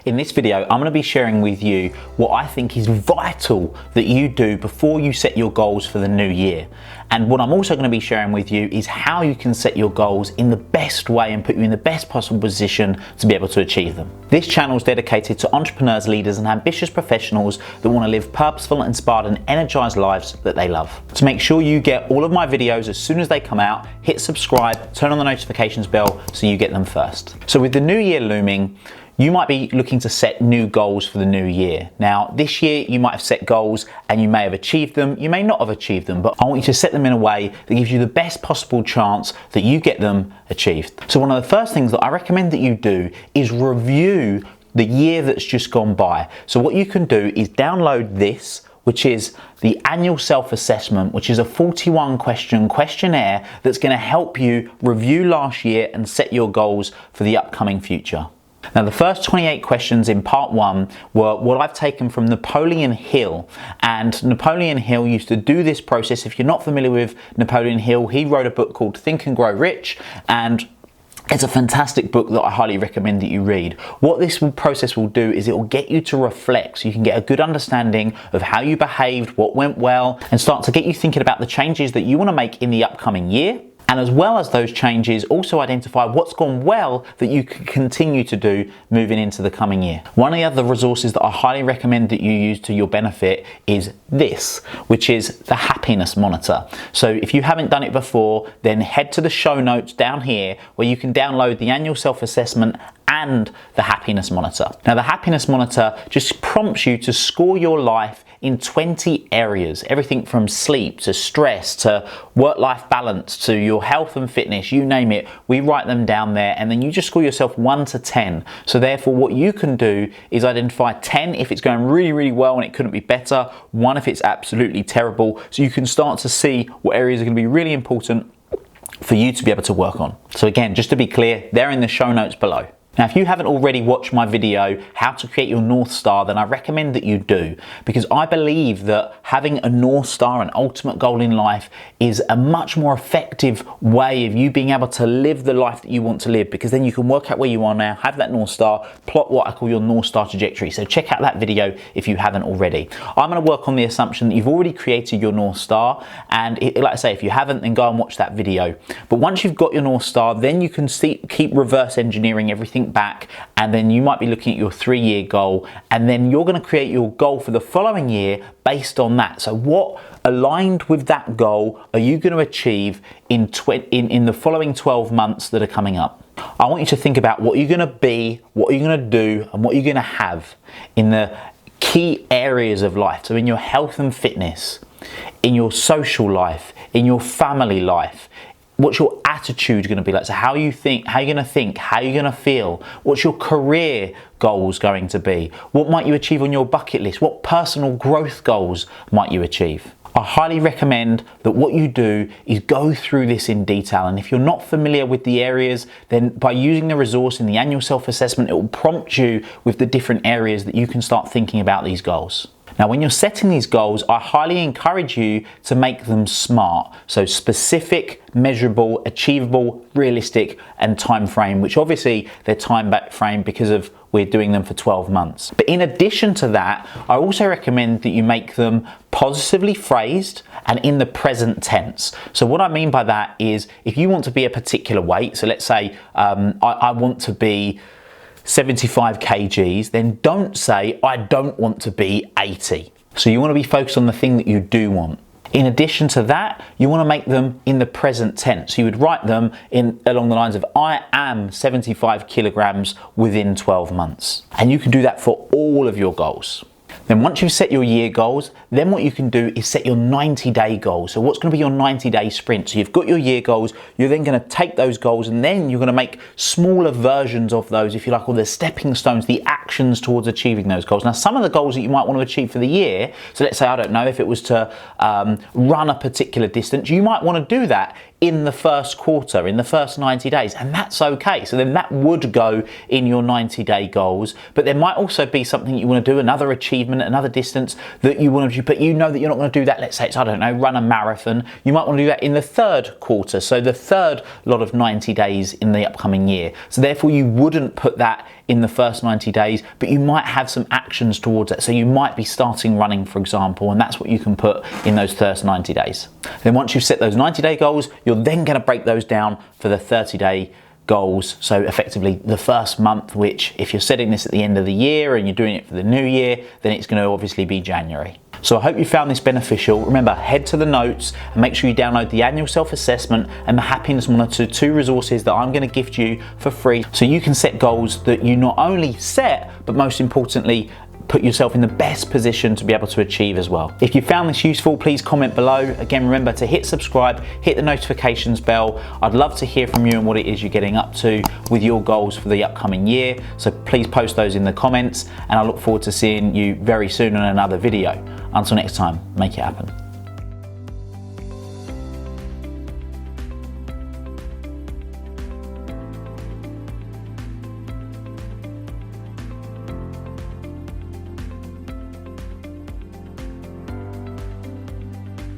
In this video, I'm going to be sharing with you what I think is vital that you do before you set your goals for the new year. And what I'm also going to be sharing with you is how you can set your goals in the best way and put you in the best possible position to be able to achieve them. This channel is dedicated to entrepreneurs, leaders and ambitious professionals that want to live purposeful, inspired and energized lives that they love. To make sure you get all of my videos as soon as they come out, hit subscribe, turn on the notifications bell so you get them first. So with the new year looming, you might be looking to set new goals for the new year. Now, this year you might have set goals and you may have achieved them, you may not have achieved them, but I want you to set them in a way that gives you the best possible chance that you get them achieved. So one of the first things that I recommend that you do is review the year that's just gone by. So what you can do is download this, which is the annual self-assessment, which is a 41 question questionnaire that's going to help you review last year and set your goals for the upcoming future. Now, the first 28 questions in part 1 were what I've taken from Napoleon Hill, and Napoleon Hill used to do this process. If you're not familiar with Napoleon Hill, he wrote a book called Think and Grow Rich, and it's a fantastic book that I highly recommend that you read. What this process will do is it will get you to reflect so you can get a good understanding of how you behaved, what went well, and start to get you thinking about the changes that you want to make in the upcoming year. And as well as those changes, also identify what's gone well that you can continue to do moving into the coming year. One of the other resources that I highly recommend that you use to your benefit is this, which is the happiness monitor. So if you haven't done it before, then head to the show notes down here where you can download the annual self-assessment and the happiness monitor. Now, the happiness monitor just prompts you to score your life in 20 areas, everything from sleep to stress to work-life balance to your health and fitness, you name it. We write them down there and then you just score yourself 1 to 10. So therefore what you can do is identify 10 if it's going really, really well and it couldn't be better, 1 if it's absolutely terrible. So you can start to see what areas are going to be really important for you to be able to work on. So again, just to be clear, they're in the show notes below. Now, if you haven't already watched my video, How to Create Your North Star, then I recommend that you do, because I believe that having a North Star, an ultimate goal in life, is a much more effective way of you being able to live the life that you want to live, because then you can work out where you are now, have that North Star, plot what I call your North Star trajectory. So check out that video if you haven't already. I'm going to work on the assumption that you've already created your North Star, and like I say, if you haven't, then go and watch that video. But once you've got your North Star, then you can keep reverse engineering everything back, and then you might be looking at your 3-year goal, and then you're going to create your goal for the following year based on that. So what aligned with that goal are you going to achieve in the following 12 months that are coming up? I want you to think about what you're going to be, what you're going to do, and what you're going to have in the key areas of life. So in your health and fitness, in your social life, in your family life. What's your attitude going to be like? So how you think, how you're going to think, how you're going to feel. What's your career goals going to be? What might you achieve on your bucket list? What personal growth goals might you achieve? I highly recommend that what you do is go through this in detail. And if you're not familiar with the areas, then by using the resource in the annual self-assessment, it will prompt you with the different areas that you can start thinking about these goals. Now, when you're setting these goals, I highly encourage you to make them SMART. So specific, measurable, achievable, realistic, and time frame, which obviously they're time frame because of we're doing them for 12 months. But in addition to that, I also recommend that you make them positively phrased and in the present tense. So what I mean by that is if you want to be a particular weight, so let's say I want to be 75 kgs, then don't say I don't want to be 80. So you want to be focused on the thing that you do want. In addition to that, you want to make them in the present tense. So you would write them along the lines of I am 75 kilograms within 12 months. And you can do that for all of your goals. Then once you've set your year goals, then what you can do is set your 90-day goals. So what's going to be your 90-day sprint? So you've got your year goals, you're then going to take those goals and then you're going to make smaller versions of those, if you like, or the stepping stones, the actions towards achieving those goals. Now, some of the goals that you might want to achieve for the year, so let's say, I don't know, if it was to run a particular distance, you might want to do that in the first quarter, in the first 90 days, and that's okay. So then that would go in your 90-day goals, but there might also be something you want to do, another achievement, another distance that you want to do, but you know that you're not going to do that. Let's say it's, I don't know, run a marathon. You might want to do that in the third quarter, so the third lot of 90 days in the upcoming year. So therefore you wouldn't put that in the first 90 days, but you might have some actions towards it. So you might be starting running, for example, and that's what you can put in those first 90 days. Then once you've set those 90-day goals, you're then going to break those down for the 30-day goals. So effectively the first month, which if you're setting this at the end of the year and you're doing it for the new year, then it's going to obviously be January. So I hope you found this beneficial. Remember, head to the notes and make sure you download the annual self-assessment and the happiness monitor, 2 resources that I'm going to gift you for free, so you can set goals that you not only set, but most importantly, put yourself in the best position to be able to achieve as well. If you found this useful, please comment below. Again, remember to hit subscribe, hit the notifications bell. I'd love to hear from you and what it is you're getting up to with your goals for the upcoming year. So please post those in the comments, and I look forward to seeing you very soon on another video. Until next time, make it happen.